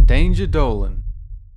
Danger Dolan.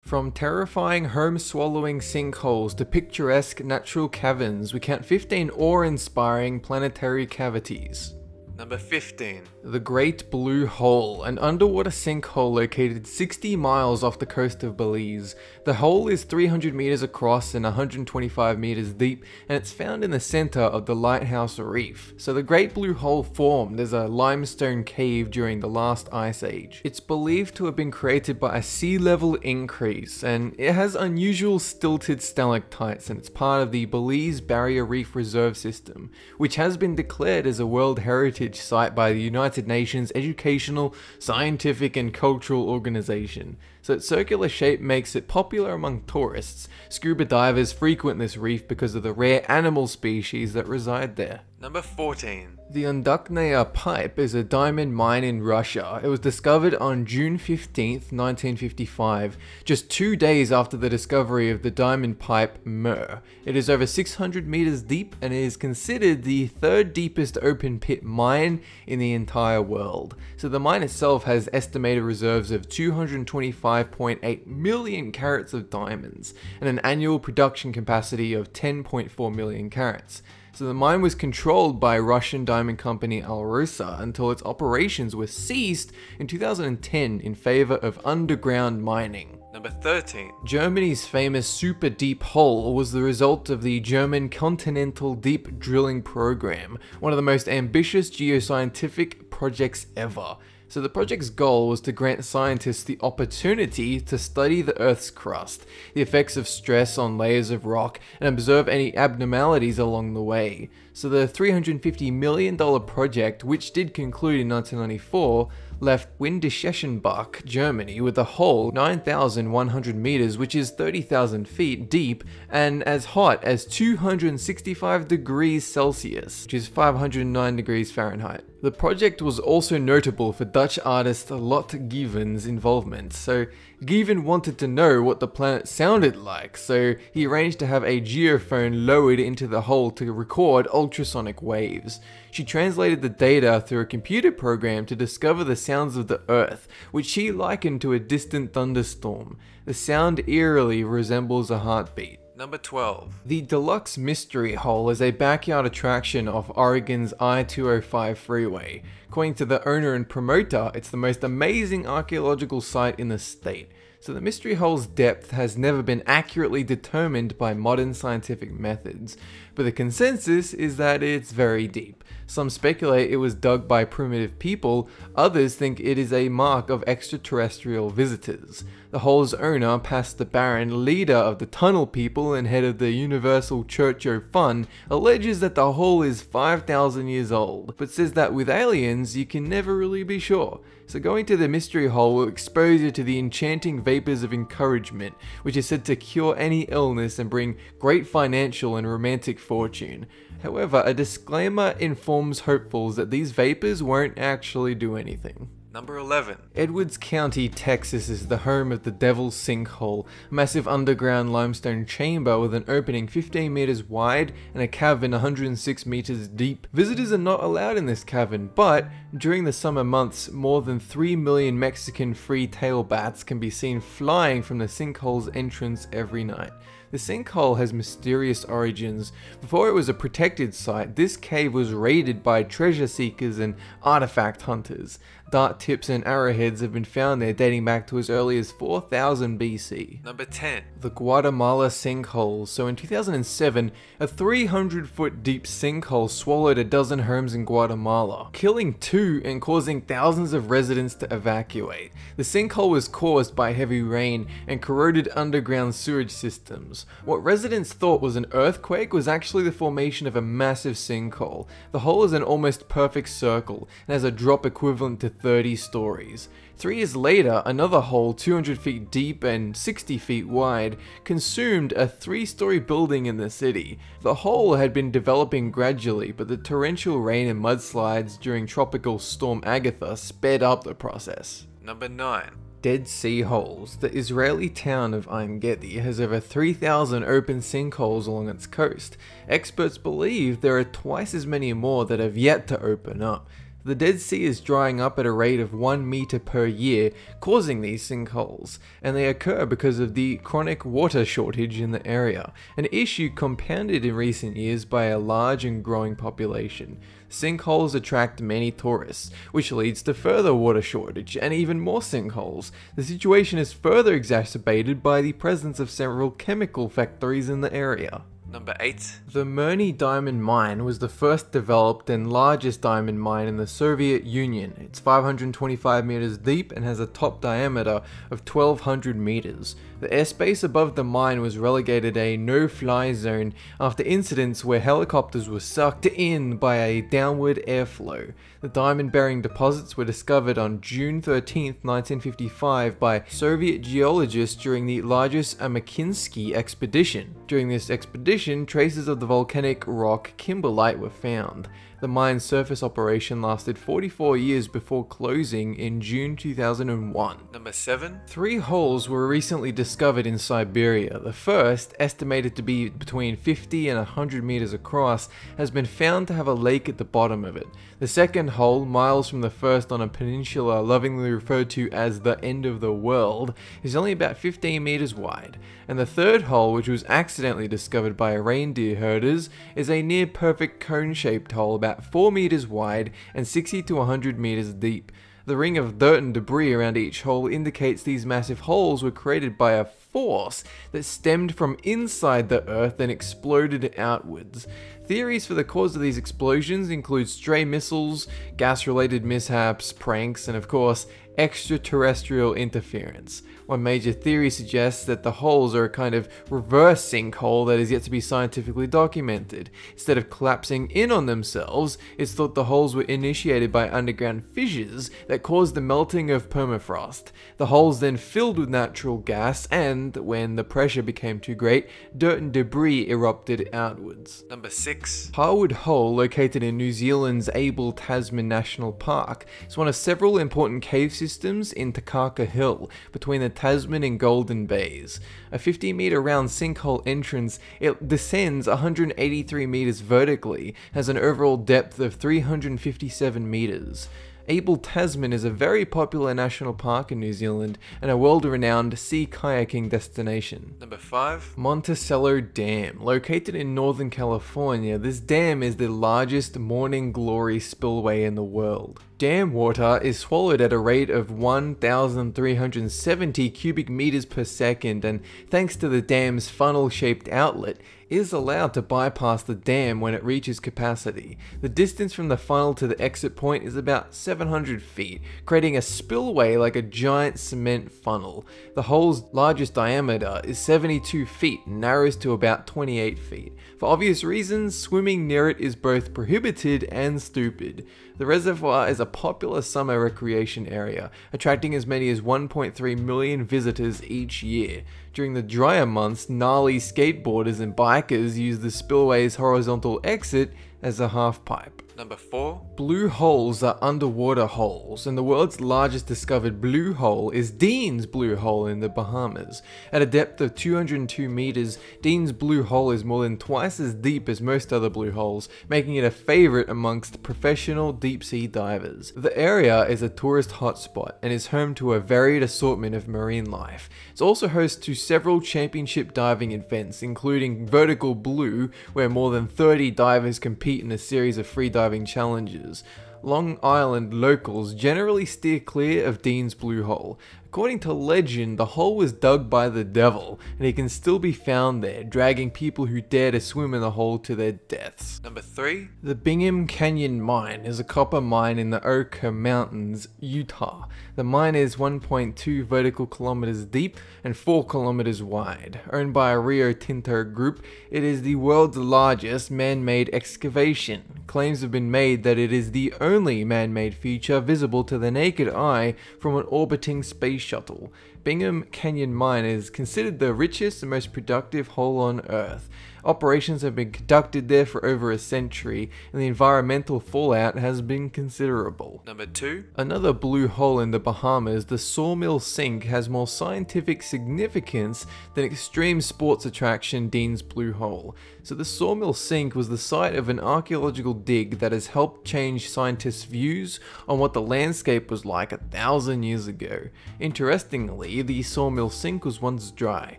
From terrifying home-swallowing sinkholes to picturesque natural caverns, we count 15 awe-inspiring planetary cavities. Number 15. The Great Blue Hole, an underwater sinkhole located 60 miles off the coast of Belize. The hole is 300 meters across and 125 meters deep, and it's found in the center of the Lighthouse Reef. So the Great Blue Hole formed as a limestone cave during the last ice age. It's believed to have been created by a sea level increase, and it has unusual stilted stalactites, and it's part of the Belize Barrier Reef Reserve System, which has been declared as a World Heritage Site by the United Nations Educational, Scientific and Cultural Organization. So its circular shape makes it popular among tourists. Scuba divers frequent this reef because of the rare animal species that reside there. Number 14. The Indomitable Pipe is a diamond mine in Russia. It was discovered on June 15th, 1955, just 2 days after the discovery of the diamond pipe Murney. It is over 600 meters deep and is considered the third deepest open pit mine in the entire world. So the mine itself has estimated reserves of 225.8 million carats of diamonds and an annual production capacity of 10.4 million carats. So the mine was controlled by Russian diamond company Alrosa until its operations were ceased in 2010 in favor of underground mining. Number 13. Germany's famous super deep hole was the result of the German Continental Deep Drilling Program, one of the most ambitious geoscientific projects ever. So the project's goal was to grant scientists the opportunity to study the Earth's crust, the effects of stress on layers of rock, and observe any abnormalities along the way. So the $350 million project, which did conclude in 1994, left Windischenbach, Germany, with a hole 9,100 meters, which is 30,000 feet deep, and as hot as 265 degrees Celsius, which is 509 degrees Fahrenheit. The project was also notable for Dutch artist Lot Gieven's involvement. So Gieven wanted to know what the planet sounded like, so he arranged to have a geophone lowered into the hole to record ultrasonic waves. She translated the data through a computer program to discover the sounds of the Earth, which she likened to a distant thunderstorm. The sound eerily resembles a heartbeat. Number 12. The Deluxe Mystery Hole is a backyard attraction off Oregon's I-205 freeway. According to the owner and promoter, it's the most amazing archaeological site in the state. So the mystery hole's depth has never been accurately determined by modern scientific methods, but the consensus is that it's very deep. Some speculate it was dug by primitive people, others think it is a mark of extraterrestrial visitors. The hole's owner, Pastor Barron, leader of the Tunnel People and head of the Universal Church o' Fun, alleges that the hole is 5,000 years old, but says that with aliens you can never really be sure. So going to the mystery hole will expose you to the enchanting vapors of encouragement, which is said to cure any illness and bring great financial and romantic fortune. However, a disclaimer informs hopefuls that these vapors won't actually do anything. Number 11. Edwards County, Texas is the home of the Devil's Sinkhole, a massive underground limestone chamber with an opening 15 meters wide and a cavern 106 meters deep. Visitors are not allowed in this cavern, but during the summer months, more than 3 million Mexican free-tail bats can be seen flying from the sinkhole's entrance every night. The sinkhole has mysterious origins. Before it was a protected site, this cave was raided by treasure seekers and artifact hunters. Dart tips and arrowheads have been found there dating back to as early as 4000 BC. Number 10. The Guatemala Sinkholes. So in 2007, a 300-foot deep sinkhole swallowed a dozen homes in Guatemala, killing 2 and causing thousands of residents to evacuate. The sinkhole was caused by heavy rain and corroded underground sewage systems. What residents thought was an earthquake was actually the formation of a massive sinkhole. The hole is an almost perfect circle and has a drop equivalent to 30 stories. 3 years later, another hole 200 feet deep and 60 feet wide consumed a 3-story building in the city. The hole had been developing gradually, but the torrential rain and mudslides during Tropical Storm Agatha sped up the process. Number 9. Dead Sea Holes. The Israeli town of Ein Gedi has over 3,000 open sinkholes along its coast. Experts believe there are twice as many more that have yet to open up. The Dead Sea is drying up at a rate of 1 meter per year, causing these sinkholes, and they occur because of the chronic water shortage in the area, an issue compounded in recent years by a large and growing population. Sinkholes attract many tourists, which leads to further water shortage and even more sinkholes. The situation is further exacerbated by the presence of several chemical factories in the area. Number 8. The Murney diamond mine was the first developed and largest diamond mine in the Soviet Union. It's 525 meters deep and has a top diameter of 1200 meters. The airspace above the mine was relegated a no-fly zone after incidents where helicopters were sucked in by a downward airflow. The diamond-bearing deposits were discovered on June 13, 1955 by Soviet geologists during the largest Amakinsky expedition. During this expedition, traces of the volcanic rock kimberlite were found. The mine's surface operation lasted 44 years before closing in June 2001. Number 7. 3 holes were recently discovered in Siberia. The first, estimated to be between 50 and 100 meters across, has been found to have a lake at the bottom of it. The second hole, miles from the first on a peninsula lovingly referred to as the end of the world, is only about 15 meters wide. And the third hole, which was accidentally discovered by reindeer herders, is a near perfect cone-shaped hole about 4 meters wide and 60 to 100 meters deep. The ring of dirt and debris around each hole indicates these massive holes were created by a force that stemmed from inside the earth and exploded outwards. Theories for the cause of these explosions include stray missiles, gas-related mishaps, pranks, and of course, extraterrestrial interference. One major theory suggests that the holes are a kind of reverse sinkhole that is yet to be scientifically documented. Instead of collapsing in on themselves, it's thought the holes were initiated by underground fissures that caused the melting of permafrost. The holes then filled with natural gas and, when the pressure became too great, dirt and debris erupted outwards. Number 6. Harwood Hole, located in New Zealand's Abel Tasman National Park, is one of several important cave systems in Takaka Hill, between the Tasman and Golden Bays. A 50-meter round sinkhole entrance, it descends 183 meters vertically, has an overall depth of 357 meters. Abel Tasman is a very popular national park in New Zealand and a world-renowned sea kayaking destination. Number 5. Monticello Dam. Located in Northern California, this dam is the largest morning glory spillway in the world. Dam water is swallowed at a rate of 1,370 cubic meters per second, and thanks to the dam's funnel-shaped outlet, is allowed to bypass the dam when it reaches capacity. The distance from the funnel to the exit point is about 700 feet, creating a spillway like a giant cement funnel. The hole's largest diameter is 72 feet and narrows to about 28 feet. For obvious reasons, swimming near it is both prohibited and stupid. The reservoir is a popular summer recreation area, attracting as many as 1.3 million visitors each year. During the drier months, gnarly skateboarders and bikers use the spillway's horizontal exit as a half pipe. Number 4. Blue holes are underwater holes, and the world's largest discovered blue hole is Dean's Blue Hole in the Bahamas. At a depth of 202 meters, Dean's Blue Hole is more than twice as deep as most other blue holes, making it a favorite amongst professional deep-sea divers. The area is a tourist hotspot and is home to a varied assortment of marine life. It's also host to several championship diving events, including Vertical Blue, where more than 30 divers compete in a series of free diving challenges. Long Island locals generally steer clear of Dean's Blue Hole. According to legend, the hole was dug by the devil, and he can still be found there, dragging people who dare to swim in the hole to their deaths. Number 3. The Bingham Canyon mine is a copper mine in the Oka Mountains, Utah. The mine is 1.2 vertical kilometers deep and 4 kilometers wide. Owned by a Rio Tinto group, it is the world's largest man-made excavation. Claims have been made that it is the only man-made feature visible to the naked eye from an orbiting spaceship. shuttle. Bingham Canyon mine is considered the richest and most productive hole on Earth. Operations have been conducted there for over a century, and the environmental fallout has been considerable. Number 2. Another blue hole in the Bahamas, the Sawmill Sink, has more scientific significance than extreme sports attraction Dean's Blue Hole. So the Sawmill Sink was the site of an archaeological dig that has helped change scientists' views on what the landscape was like 1,000 years ago. Interestingly, the Sawmill Sink was once dry,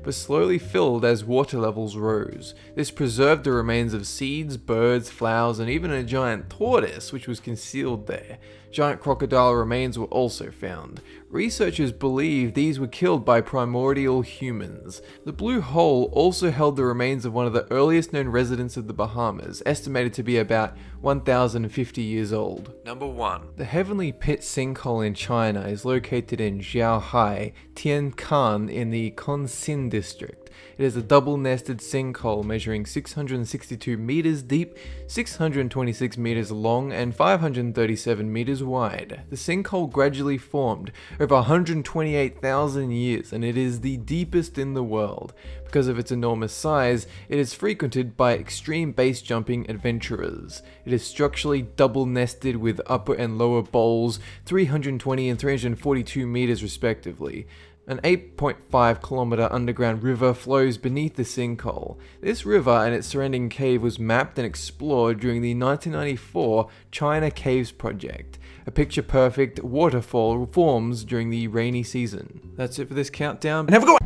but slowly filled as water levels rose. This preserved the remains of seeds, birds, flowers, and even a giant tortoise which was concealed there. Giant crocodile remains were also found. Researchers believe these were killed by primordial humans. The blue hole also held the remains of one of the earliest known residents of the Bahamas, estimated to be about 1,050 years old. Number 1. The Heavenly Pit Sinkhole in China is located in Zhaohai, Tiancan in the Konsin district. It is a double-nested sinkhole measuring 662 meters deep, 626 meters long, and 537 meters wide. The sinkhole gradually formed over 128,000 years, and it is the deepest in the world. Because of its enormous size, it is frequented by extreme base jumping adventurers. It is structurally double-nested with upper and lower bowls, 320 and 342 meters respectively. An 8.5 kilometer underground river flows beneath the sinkhole. This river and its surrounding cave was mapped and explored during the 1994 China Caves project. A picture-perfect waterfall forms during the rainy season. That's it for this countdown, and have a good one!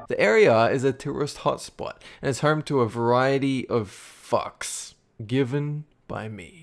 The area is a tourist hotspot and is home to a variety of fucks given by me.